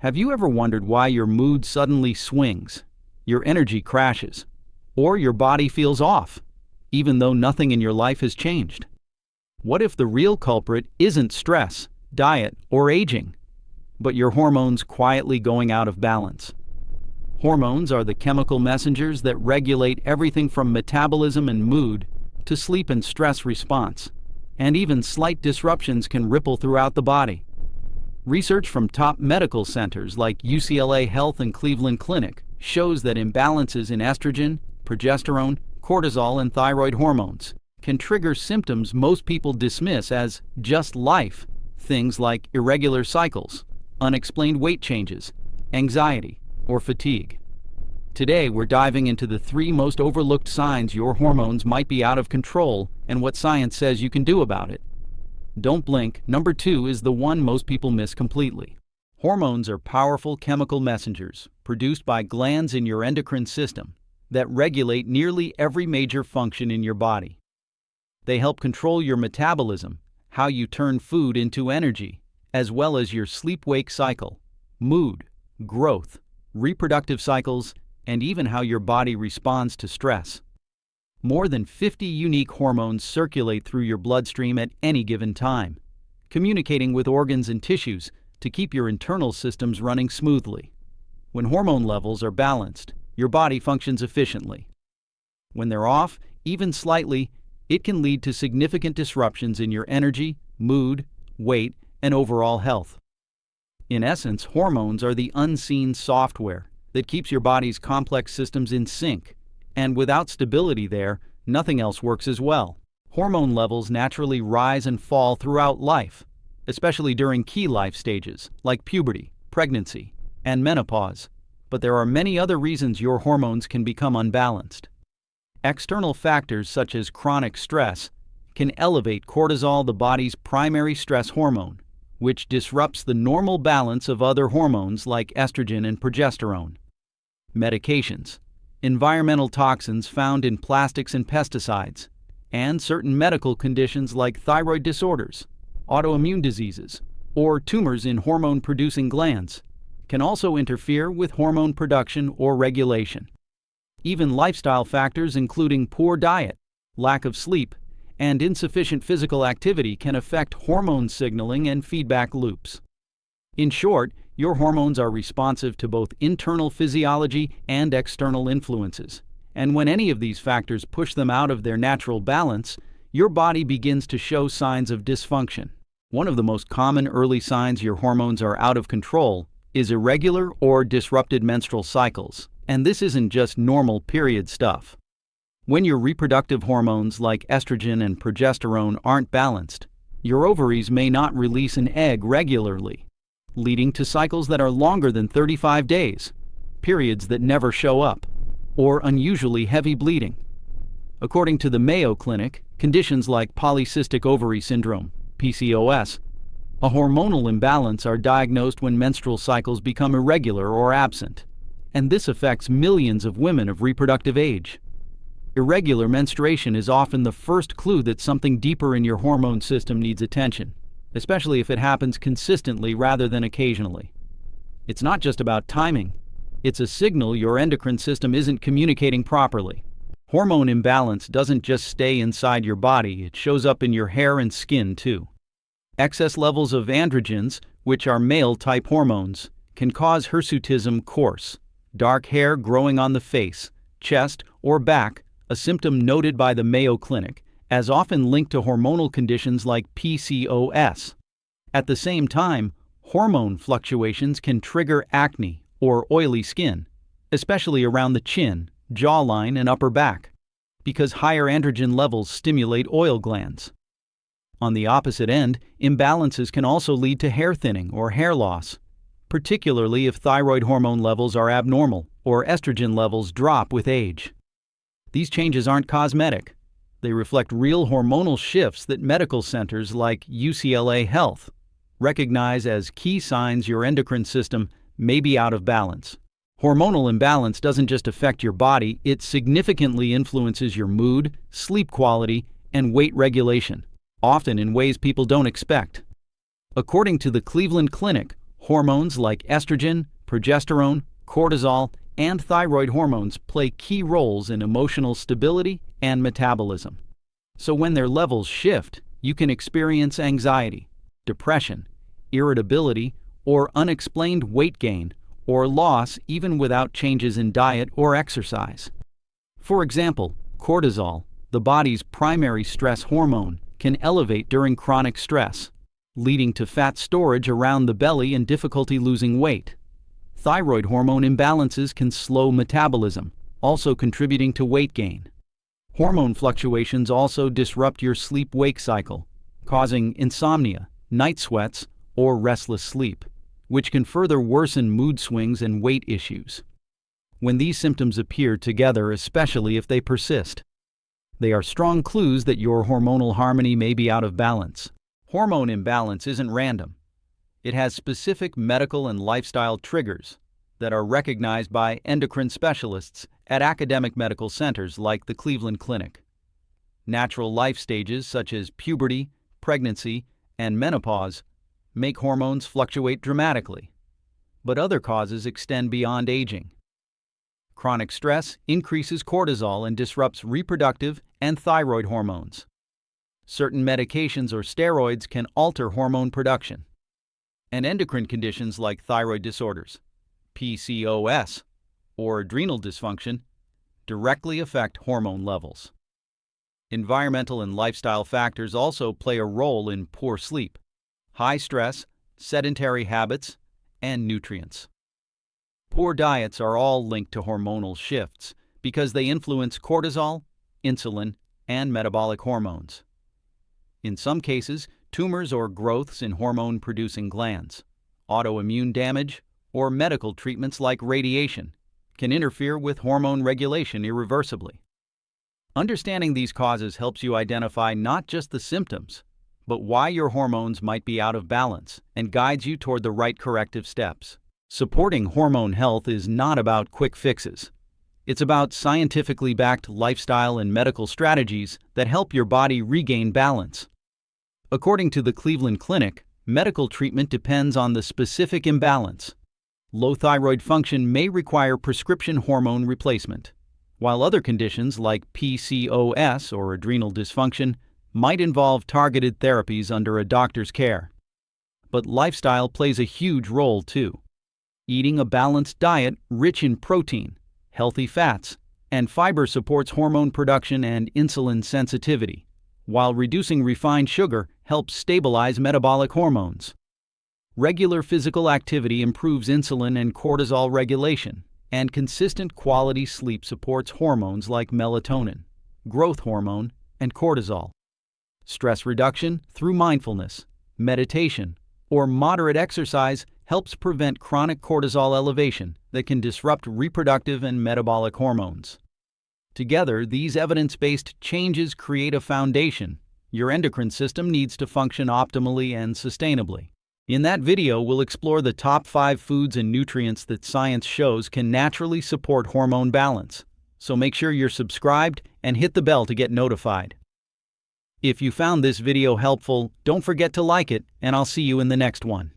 Have you ever wondered why your mood suddenly swings, your energy crashes, or your body feels off, even though nothing in your life has changed? What if the real culprit isn't stress, diet, or aging, but your hormones quietly going out of balance? Hormones are the chemical messengers that regulate everything from metabolism and mood to sleep and stress response, and even slight disruptions can ripple throughout the body. Research from top medical centers like UCLA Health and Cleveland Clinic shows that imbalances in estrogen, progesterone, cortisol, and thyroid hormones can trigger symptoms most people dismiss as just life, things like irregular cycles, unexplained weight changes, anxiety, or fatigue. Today, we're diving into the 3 most overlooked signs your hormones might be out of control and what science says you can do about it. Don't blink. Number 2 is the one most people miss completely. Hormones are powerful chemical messengers produced by glands in your endocrine system that regulate nearly every major function in your body. They help control your metabolism, how you turn food into energy, as well as your sleep-wake cycle, mood, growth, reproductive cycles, and even how your body responds to stress. More than 50 unique hormones circulate through your bloodstream at any given time, communicating with organs and tissues to keep your internal systems running smoothly. When hormone levels are balanced, your body functions efficiently. When they're off, even slightly, it can lead to significant disruptions in your energy, mood, weight, and overall health. In essence, hormones are the unseen software that keeps your body's complex systems in sync, and without stability there, nothing else works as well. Hormone levels naturally rise and fall throughout life, especially during key life stages like puberty, pregnancy, and menopause. But there are many other reasons your hormones can become unbalanced. External factors such as chronic stress can elevate cortisol, the body's primary stress hormone, which disrupts the normal balance of other hormones like estrogen and progesterone. Medications, environmental toxins found in plastics and pesticides, and certain medical conditions like thyroid disorders, autoimmune diseases, or tumors in hormone-producing glands can also interfere with hormone production or regulation. Even lifestyle factors including poor diet, lack of sleep, and insufficient physical activity can affect hormone signaling and feedback loops. In short, your hormones are responsive to both internal physiology and external influences, and when any of these factors push them out of their natural balance, your body begins to show signs of dysfunction. One of the most common early signs your hormones are out of control is irregular or disrupted menstrual cycles, and this isn't just normal period stuff. When your reproductive hormones like estrogen and progesterone aren't balanced, your ovaries may not release an egg regularly, leading to cycles that are longer than 35 days, periods that never show up, or unusually heavy bleeding. According to the Mayo Clinic, conditions like polycystic ovary syndrome, PCOS, a hormonal imbalance are diagnosed when menstrual cycles become irregular or absent, and this affects millions of women of reproductive age. Irregular menstruation is often the first clue that something deeper in your hormone system needs attention, especially if it happens consistently rather than occasionally. It's not just about timing. It's a signal your endocrine system isn't communicating properly. Hormone imbalance doesn't just stay inside your body, it shows up in your hair and skin too. Excess levels of androgens, which are male-type hormones, can cause hirsutism, coarse, dark hair growing on the face, chest, or back, a symptom noted by the Mayo Clinic as often linked to hormonal conditions like PCOS. At the same time, hormone fluctuations can trigger acne or oily skin, especially around the chin, jawline, and upper back, because higher androgen levels stimulate oil glands. On the opposite end, imbalances can also lead to hair thinning or hair loss, particularly if thyroid hormone levels are abnormal or estrogen levels drop with age. These changes aren't cosmetic. They reflect real hormonal shifts that medical centers like UCLA Health recognize as key signs your endocrine system may be out of balance. Hormonal imbalance doesn't just affect your body, it significantly influences your mood, sleep quality, and weight regulation, often in ways people don't expect. According to the Cleveland Clinic, Hormones like estrogen, progesterone, cortisol, and thyroid hormones play key roles in emotional stability and metabolism. So when their levels shift, you can experience anxiety, depression, irritability, or unexplained weight gain or loss even without changes in diet or exercise. For example, cortisol, the body's primary stress hormone, can elevate during chronic stress, leading to fat storage around the belly and difficulty losing weight. Thyroid hormone imbalances can slow metabolism, also contributing to weight gain. Hormone fluctuations also disrupt your sleep-wake cycle, causing insomnia, night sweats, or restless sleep, which can further worsen mood swings and weight issues. When these symptoms appear together, especially if they persist, they are strong clues that your hormonal harmony may be out of balance. Hormone imbalance isn't random. It has specific medical and lifestyle triggers that are recognized by endocrine specialists at academic medical centers like the Cleveland Clinic. Natural life stages such as puberty, pregnancy, and menopause make hormones fluctuate dramatically, but other causes extend beyond aging. Chronic stress increases cortisol and disrupts reproductive and thyroid hormones. Certain medications or steroids can alter hormone production. And endocrine conditions like thyroid disorders, PCOS, or adrenal dysfunction directly affect hormone levels. Environmental and lifestyle factors also play a role in poor sleep, high stress, sedentary habits, and nutrients. Poor diets are all linked to hormonal shifts because they influence cortisol, insulin, and metabolic hormones. In some cases, tumors or growths in hormone-producing glands, autoimmune damage, or medical treatments like radiation can interfere with hormone regulation irreversibly. Understanding these causes helps you identify not just the symptoms, but why your hormones might be out of balance and guides you toward the right corrective steps. Supporting hormone health is not about quick fixes. It's about scientifically backed lifestyle and medical strategies that help your body regain balance. According to the Cleveland Clinic, medical treatment depends on the specific imbalance. Low thyroid function may require prescription hormone replacement, while other conditions like PCOS or adrenal dysfunction might involve targeted therapies under a doctor's care. But lifestyle plays a huge role too. Eating a balanced diet rich in protein, healthy fats, and fiber supports hormone production and insulin sensitivity, while reducing refined sugar helps stabilize metabolic hormones. Regular physical activity improves insulin and cortisol regulation, and consistent quality sleep supports hormones like melatonin, growth hormone, and cortisol. Stress reduction through mindfulness, meditation, or moderate exercise helps prevent chronic cortisol elevation that can disrupt reproductive and metabolic hormones. Together, these evidence-based changes create a foundation your endocrine system needs to function optimally and sustainably. In that video, we'll explore the top 5 foods and nutrients that science shows can naturally support hormone balance. So make sure you're subscribed and hit the bell to get notified. If you found this video helpful, don't forget to like it, and I'll see you in the next one.